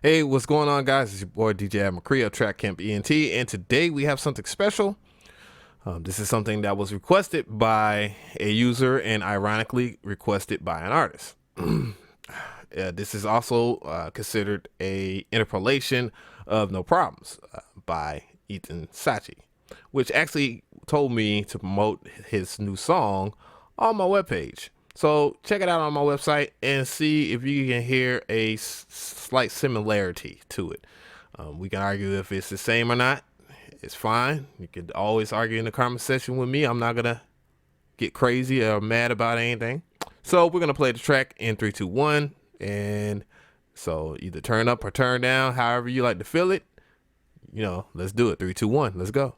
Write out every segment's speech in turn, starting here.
Hey, what's going on, guys? It's your boy DJ McCree of Track Camp ENT, and today we have something special. This is something that was requested by a user and ironically requested by an artist. This is also considered a interpolation of No Problems by Sacii, which actually told me to promote his new song on my webpage. So check it out on my website and see if you can hear a slight similarity to it. We can argue if it's the same or not. It's fine. You could always argue in the comment section with me. I'm not gonna get crazy or mad about anything. So we're gonna play the track in 3, 2, 1, and so either turn up or turn down, however you like to feel it. You know, let's do it. 3, 2, 1. Let's go.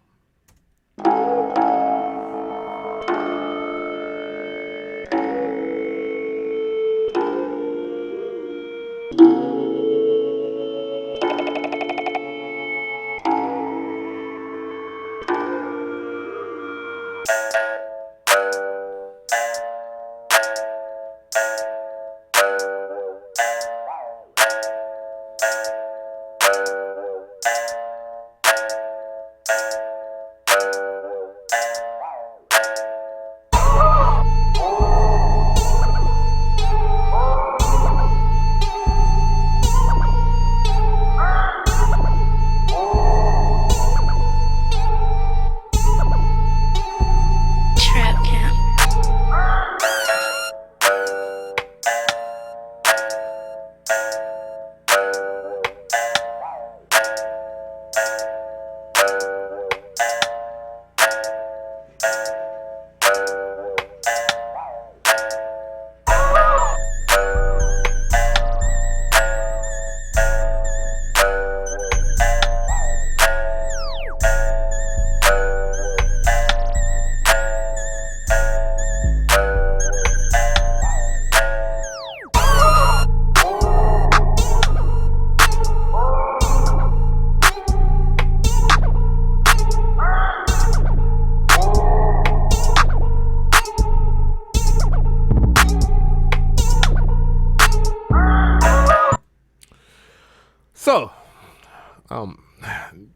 So,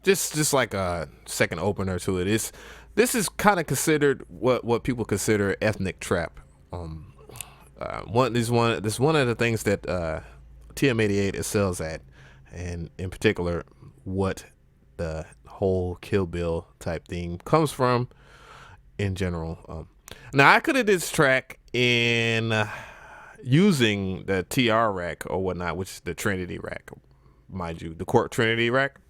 just like a second opener to it is, this is kind of considered what people consider ethnic trap. This is one of the things that TM88 excels at, and in particular, what the whole Kill Bill type theme comes from in general. Now I could have did this track in using the TR rack or whatnot, which is the Trinity rack, mind you, the Court Trinity rack,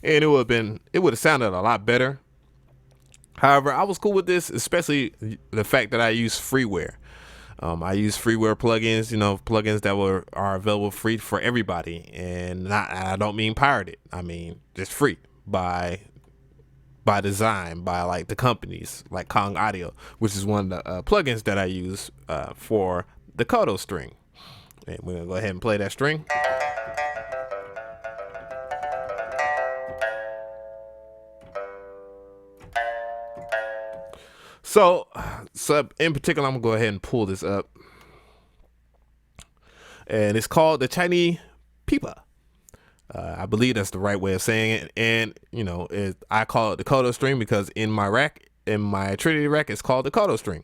and it would have sounded a lot better. However, I was cool with this, especially the fact that I use freeware. I use freeware plugins, plugins that are available free for everybody, and I don't mean pirated. I mean just free by design, by like the companies like Kong Audio, which is one of the plugins that I use for the Kodo string. And we're gonna go ahead and play that string. So in particular, I'm gonna go ahead and pull this up, and it's called the Chinese Pipa. I believe that's the right way of saying it, and I call it the Kodo string because in my Trinity rack, it's called the Kodo string.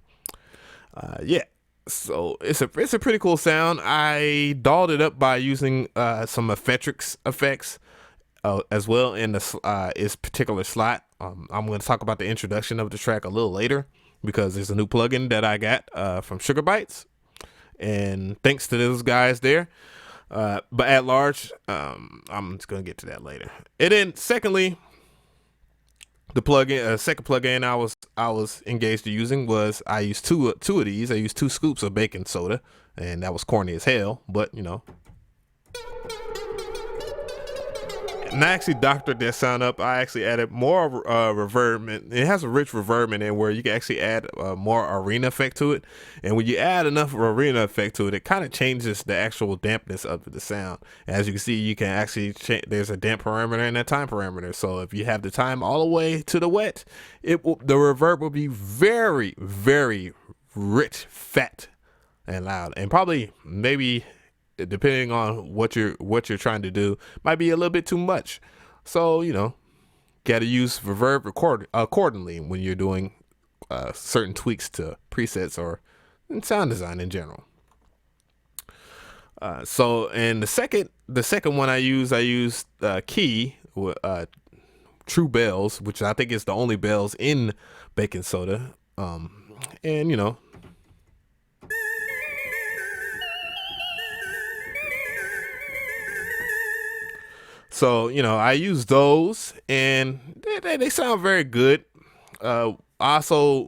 Yeah, so it's a pretty cool sound. I dolled it up by using some effects as well in its particular slot. I'm going to talk about the introduction of the track a little later because there's a new plugin that I got from Sugar Bytes, and thanks to those guys there. But at large, I'm just going to get to that later. And then secondly, the second plugin I was engaged to using was, I used two of these. I used 2 scoops of baking soda, and that was corny as hell, but and I actually doctored that sound up. I actually added more reverb. It has a rich reverb in it where you can actually add more arena effect to it. And when you add enough arena effect to it, it kind of changes the actual dampness of the sound. As you can see, you can actually there's a damp parameter and a time parameter. So if you have the time all the way to the wet, the reverb will be very, very rich, fat, and loud, and probably maybe depending on what you're trying to do, might be a little bit too much. So got to use reverb accordingly when you're doing certain tweaks to presets or in sound design in general. So, and the second one I use Key with True Bells, which I think is the only bells in baking soda. And so I use those, and they sound very good. Also,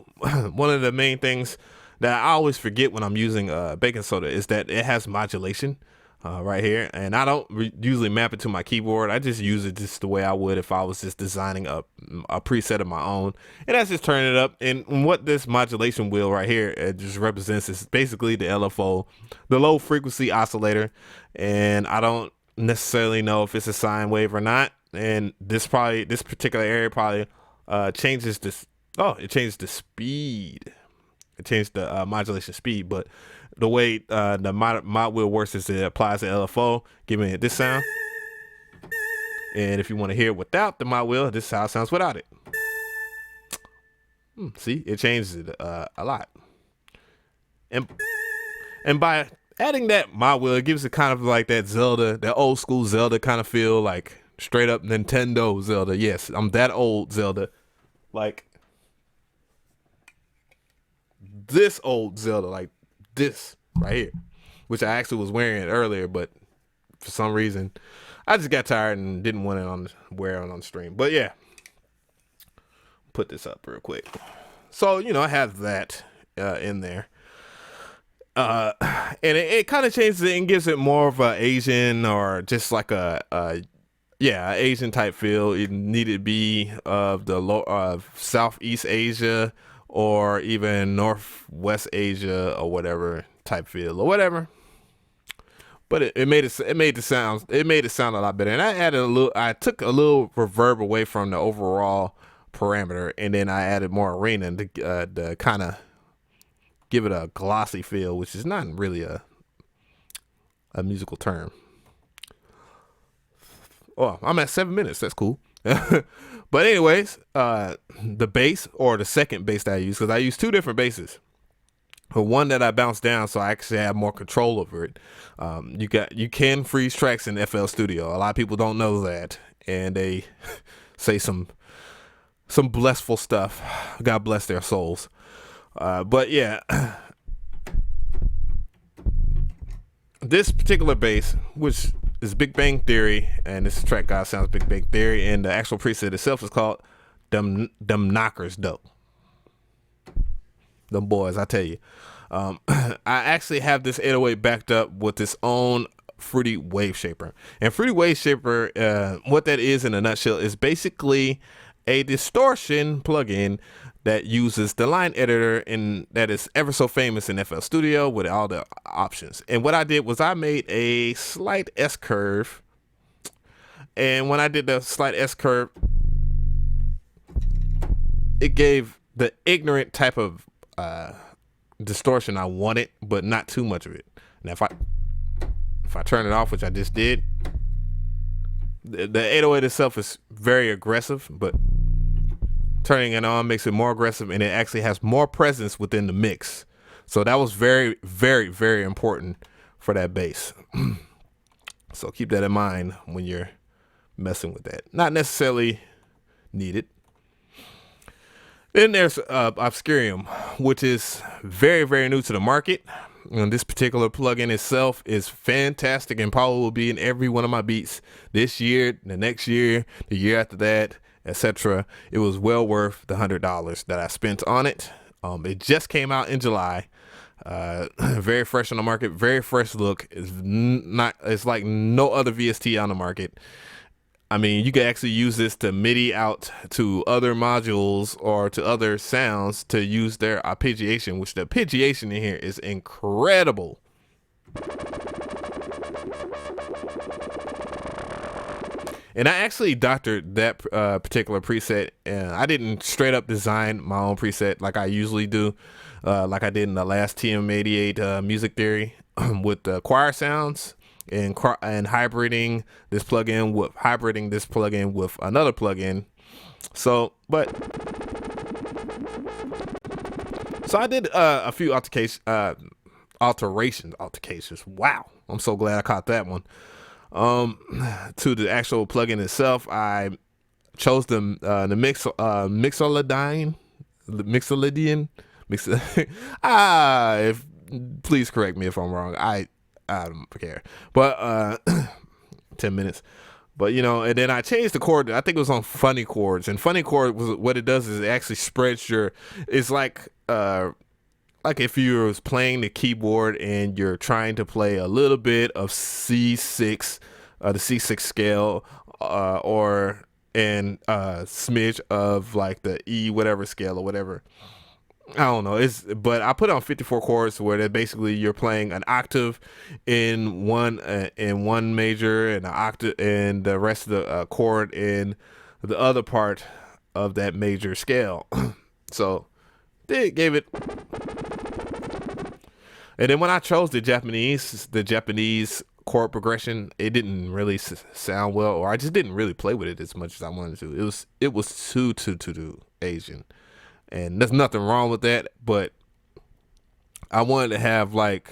one of the main things that I always forget when I'm using baking soda is that it has modulation right here, and I don't usually map it to my keyboard. I just use it just the way I would if I was just designing a preset of my own, and that's just turning it up. And what this modulation wheel right here it just represents is basically the LFO, the low frequency oscillator, and I don't necessarily know if it's a sine wave or not. And this particular area probably changes this. Oh, it changed the speed. It changed the modulation speed, but the way the mod wheel works is it applies the LFO, giving it this sound. And if you want to hear it without the mod wheel, this is how it sounds without it. See, it changes it a lot. And by adding that mod wheel, it gives it kind of like that old school Zelda kind of feel, like straight up Nintendo Zelda. Yes, I'm that old Zelda. Like this old Zelda, like this right here, which I actually was wearing it earlier, but for some reason I just got tired and didn't want to wear it on stream. But yeah, put this up real quick. So I have that in there, and it kind of changes it and gives it more of a Asian, or just like a Asian type feel. It needed to be of the Southeast Asia, or even Northwest Asia, or whatever type feel, or whatever. But it made it sound a lot better. And I took a little reverb away from the overall parameter, and then I added more arena to kind of give it a glossy feel, which is not really a musical term. Oh, I'm at 7 minutes. That's cool. But anyways, the bass, or the second bass that I use, because I use two different basses. But one that I bounce down, so I actually have more control over it. You can freeze tracks in FL Studio. A lot of people don't know that, and they say some blissful stuff. God bless their souls. But yeah, this particular bass, which is Big Bang Theory, and this track God sounds Big Bang Theory, and the actual preset itself is called Them Knockers Dope. Them boys, I tell you. I actually have this 808 backed up with its own Fruity Wave Shaper. And Fruity Wave Shaper, what that is in a nutshell, is basically a distortion plugin that uses the line editor, and that is ever so famous in FL Studio with all the options. And what I did was I made a slight S curve, and when I did the slight S curve, it gave the ignorant type of distortion I wanted, but not too much of it. Now if I turn it off, which I just did, the 808 itself is very aggressive, but turning it on makes it more aggressive, and it actually has more presence within the mix. So that was very, very, very important for that bass. So keep that in mind when you're messing with that. Not necessarily needed. Then there's Obscurium, which is very, very new to the market. And this particular plugin itself is fantastic, and probably will be in every one of my beats this year, the next year, the year after that, etc. It was well worth the $100 that I spent on it. It just came out in July. Very fresh on the market, very fresh look. It's like no other VST on the market. I mean, you can actually use this to MIDI out to other modules or to other sounds to use their arpeggiation, which the arpeggiation in here is incredible. And I actually doctored that particular preset, and I didn't straight up design my own preset like I usually do, like I did in the last TM88 music theory with the choir sounds. and hybriding this plugin with another plugin. So I did a few alterations. Wow, I'm so glad I caught that one. To the actual plugin itself, I chose the please correct me if I'm wrong. I don't care, but 10 minutes. But and then I changed the chord. I think it was on funny chords, and funny chord was what it does is it actually spreads it's like if you was playing the keyboard and you're trying to play a little bit of C6, the C6 scale, or smidge of like the E whatever scale or whatever. I don't know. But I put on 54 chords where that basically you're playing an octave in one major and an octave and the rest of the chord in the other part of that major scale. So they gave it. And then when I chose the Japanese chord progression, it didn't really sound well, or I just didn't really play with it as much as I wanted to. It was too Asian. And there's nothing wrong with that, but I wanted to have like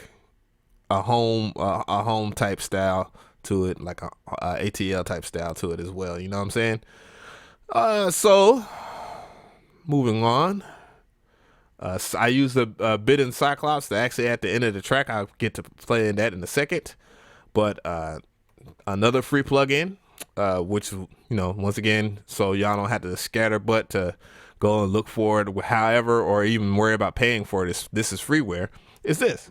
a home type style to it, like a ATL type style to it as well. You know what I'm saying? So moving on, I used a bit in Cyclops to actually at the end of the track. I'll get to playing that in a second, but another free plugin, which once again, so y'all don't have to scatter butt to go and look for it, however, or even worry about paying for it. This is freeware. Is this?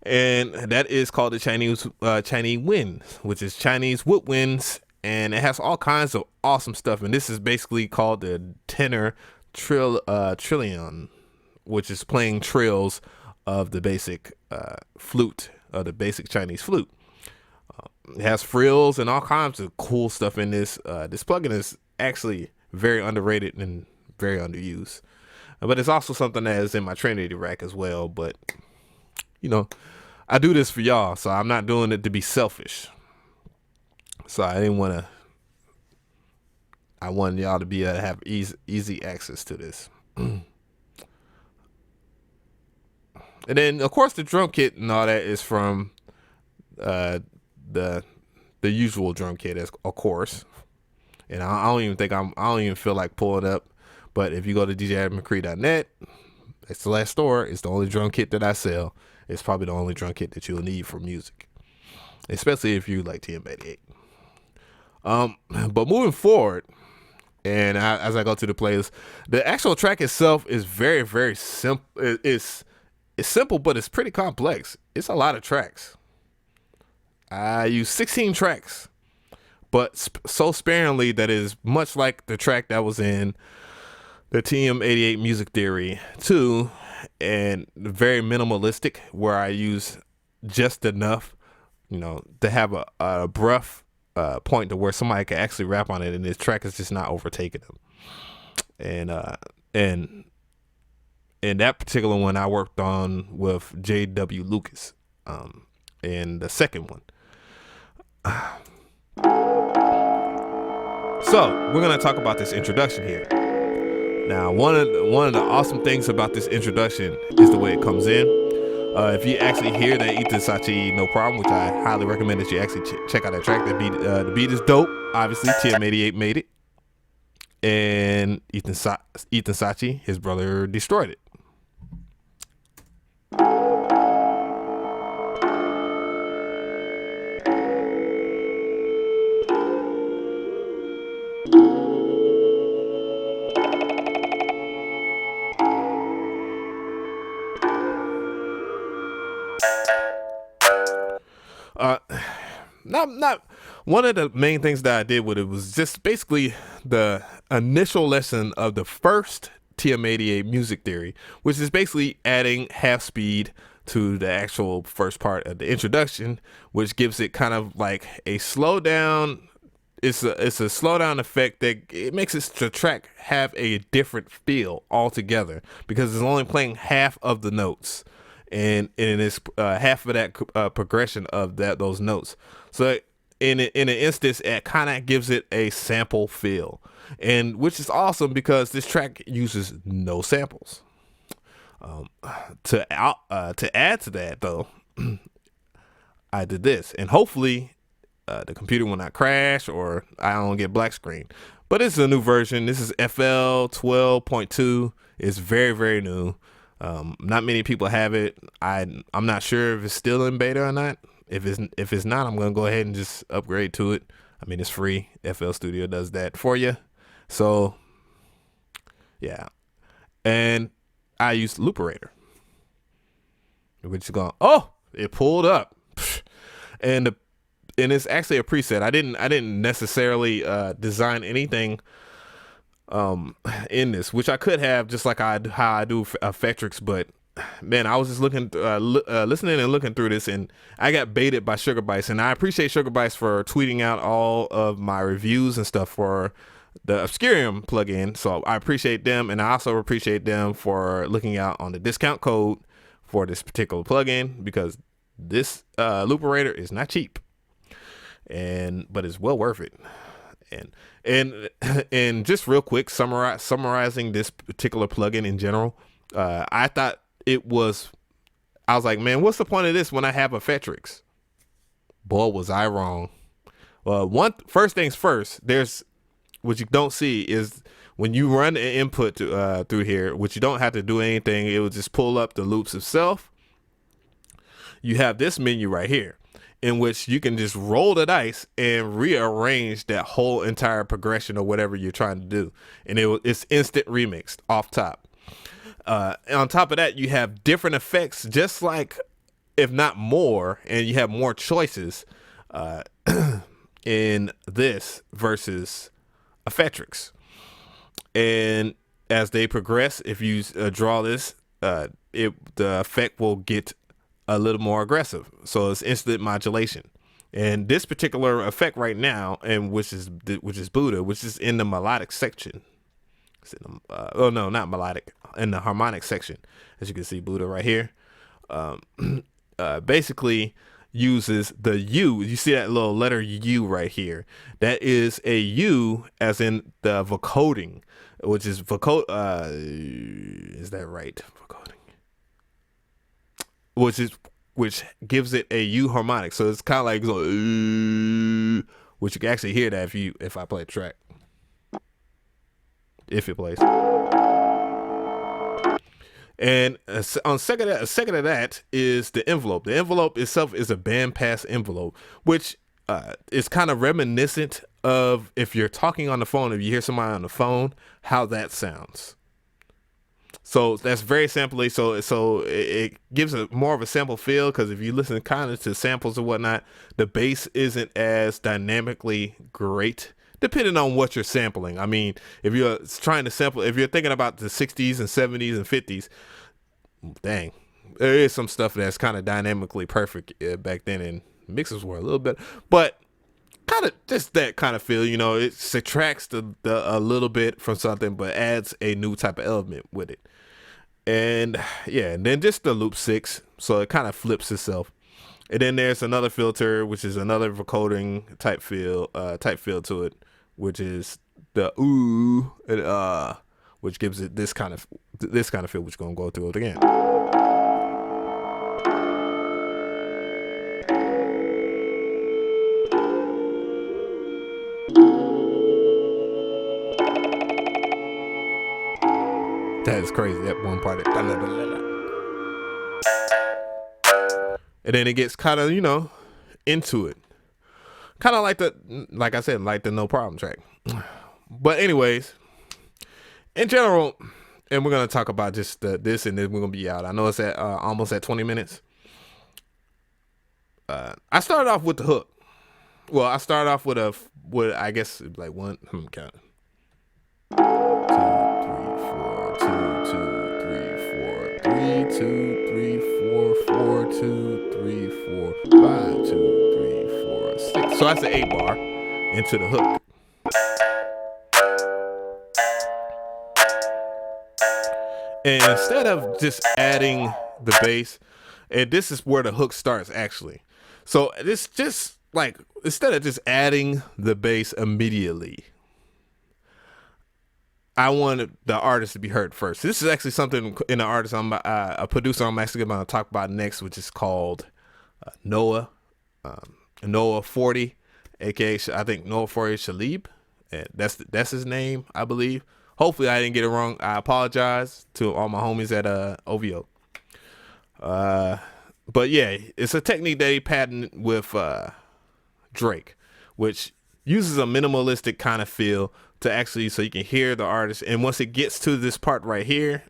And that is called the Chinese winds, which is Chinese woodwinds, and it has all kinds of awesome stuff. And this is basically called the tenor trillion, which is playing trills of the basic flute, of the basic Chinese flute. It has frills and all kinds of cool stuff in this. This plugin is actually very underrated and very underused. But it's also something that is in my Trinity rack as well. But, I do this for y'all, so I'm not doing it to be selfish. So I wanted y'all to be able to have easy access to this. And then, of course, the drum kit and all that is from the usual drum kit, of course. And I don't even feel like pulling up. But if you go to djadamcree.net, it's the last store. It's the only drum kit that I sell. It's probably the only drum kit that you'll need for music, especially if you like TM88. But moving forward, and as I go to the playlist, the actual track itself is very, very simple. It's simple, but it's pretty complex. It's a lot of tracks. I use 16 tracks, but so sparingly that it is much like the track that was in the TM88 Music Theory 2, and very minimalistic, where I use just enough, to have a rough point to where somebody can actually rap on it, and this track is just not overtaking them. And that particular one I worked on with J.W. Lucas, and the second one. So we're gonna talk about this introduction here. Now, one of the awesome things about this introduction is the way it comes in. If you actually hear that Ethan Sacii, No Problem, which I highly recommend that you actually check out that track. The beat is dope. Obviously, TM88 made it, and Ethan Sacii, his brother, destroyed it. Not one of the main things that I did with it was just basically the initial lesson of the first TM88 Music Theory, which is basically adding half speed to the actual first part of the introduction, which gives it kind of like a slow down. it's a slowdown effect that it makes the track have a different feel altogether because it's only playing half of the notes, and it's half of that progression of those notes. So in an instance, it kind of gives it a sample feel, and which is awesome because this track uses no samples. To add to that though, I did this, and hopefully the computer will not crash or I don't get black screen. But it's a new version. This is FL 12.2. It's very, very new. Not many people have it. I'm not sure if it's still in beta or not. If it's not, I'm gonna go ahead and just upgrade to it. I mean, it's free. FL Studio does that for you. So yeah, and I used Looperator, which is going. Oh, it pulled up, and it's actually a preset. I didn't necessarily design anything in this, which I could have, just like how I do Effectrix. But man, I was just looking, listening and looking through this, and I got baited by Sugar Bites. And I appreciate Sugar Bites for tweeting out all of my reviews and stuff for the Obscurium plugin. So I appreciate them, and I also appreciate them for looking out on the discount code for this particular plugin, because this Looperator is not cheap, but it's well worth it. And just real quick, summarizing this particular plugin in general, I thought I was like, man, what's the point of this when I have Effectrix? Boy, was I wrong. Well, first things first, there's what you don't see is when you run an input through here, which you don't have to do anything, it will just pull up the loops itself. You have this menu right here, in which you can just roll the dice and rearrange that whole entire progression or whatever you're trying to do, and it's instant remixed off top. And on top of that, you have different effects, just like, if not more, and you have more choices in this versus Effectrix. And as they progress, if you draw this, the effect will get a little more aggressive. So it's instant modulation. And this particular effect right now, and which is Buddha, which is in the melodic section. It's in the, oh no, not melodic, in the harmonic section. As you can see, Buddha right here. Basically uses the U. You see that little letter U right here? That is a U, as in the vocoding, which is vocode. Is that right? Vocoding. Which gives it a U harmonic. So it's kind of like, which you can actually hear that if I play a track, if it plays. And on second of that is the envelope. The envelope itself is a bandpass envelope, which is kind of reminiscent of, if you're talking on the phone, if you hear somebody on the phone, how that sounds. So that's very sampley. So it gives a more of a sample feel, because if you listen kind of to samples and whatnot, the bass isn't as dynamically great, depending on what you're sampling. I mean, if you're trying to sample, if you're thinking about the 60s and 70s and 50s, dang, there is some stuff that's kind of dynamically perfect back then, and mixes were a little bit, but kind of just that kind of feel, it subtracts a little bit from something, but adds a new type of element with it. And yeah, and then just the loop 6, so it kind of flips itself. And then there's another filter, which is another vocoding type feel to it, which is the ooh and which gives it this kind of feel, which we're gonna go through it again. That is crazy. That one part. And then it gets kind of, into it. Kind of like I said, like the No Problem track. But anyways, in general, and we're going to talk about just this, and then we're going to be out. I know it's at almost at 20 minutes. I started off with the hook. Well, I started off with I guess like one, count. 2, 3, 4, 2, 2, 3, 4, 3, 2, 3, 4, 4, 2, 3, 4, 5, 2, 3, 4, 6. So that's an 8 bar. into the hook. And instead of just adding the bass, and this is where the hook starts actually. So this just like, instead of just adding the bass immediately, I wanted the artist to be heard first. This is actually something in the artist, a producer I'm actually going to talk about next, which is called Noah 40, aka I think Noah 40 Shalib. And that's his name, I believe. Hopefully I didn't get it wrong. I apologize to all my homies at OVO. But yeah, it's a technique that he patented with Drake, which uses a minimalistic kind of feel to actually, so you can hear the artist. And once it gets to this part right here,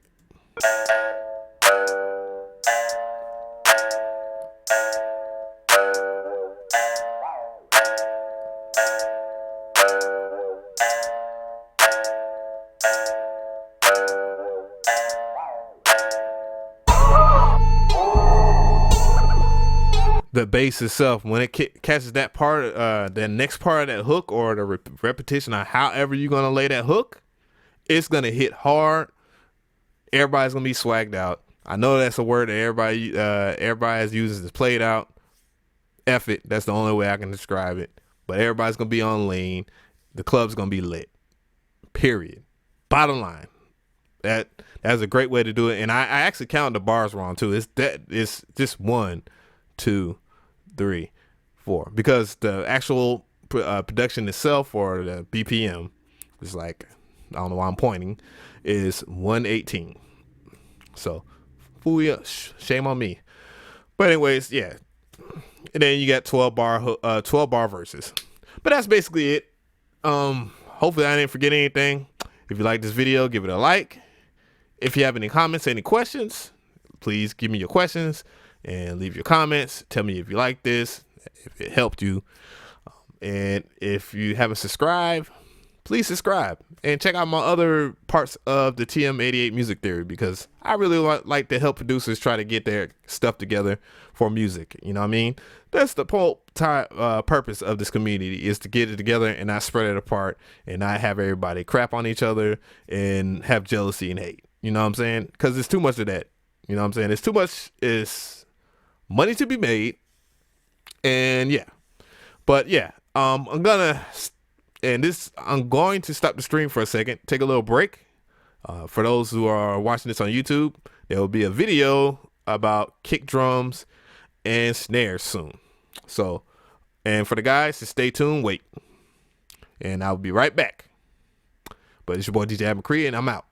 the bass itself, when it catches that part, the next part of that hook, or the repetition of however you're gonna lay that hook, it's gonna hit hard. Everybody's gonna be swagged out. I know that's a word that everybody is using, is played out. F it. That's the only way I can describe it. But everybody's gonna be on lean. The club's gonna be lit. Period. Bottom line. That's a great way to do it. And I actually counted the bars wrong too. It's just 1, 2, 3, 4, because the actual production itself, or the BPM, is like, I don't know why I'm pointing, is 118. So shame on me. But anyways, yeah. And then you got 12 bar verses. But that's basically it. Hopefully I didn't forget anything. If you like this video, give it a like. If you have any comments, any questions, please give me your questions and leave your comments. Tell me if you like this, if it helped you. And if you haven't subscribed, please subscribe and check out my other parts of the TM88 music theory, because I really like to help producers try to get their stuff together for music. You know what I mean? That's the whole purpose of this community, is to get it together and not spread it apart and not have everybody crap on each other and have jealousy and hate. You know what I'm saying? Because there's too much of that. You know what I'm saying? It's too much. It's money to be made. And yeah. But yeah, I'm going to stop the stream for a second, take a little break. For those who are watching this on YouTube, there will be a video about kick drums and snares soon. So, and for the guys, just stay tuned, wait. And I'll be right back. But it's your boy DJ McCree, and I'm out.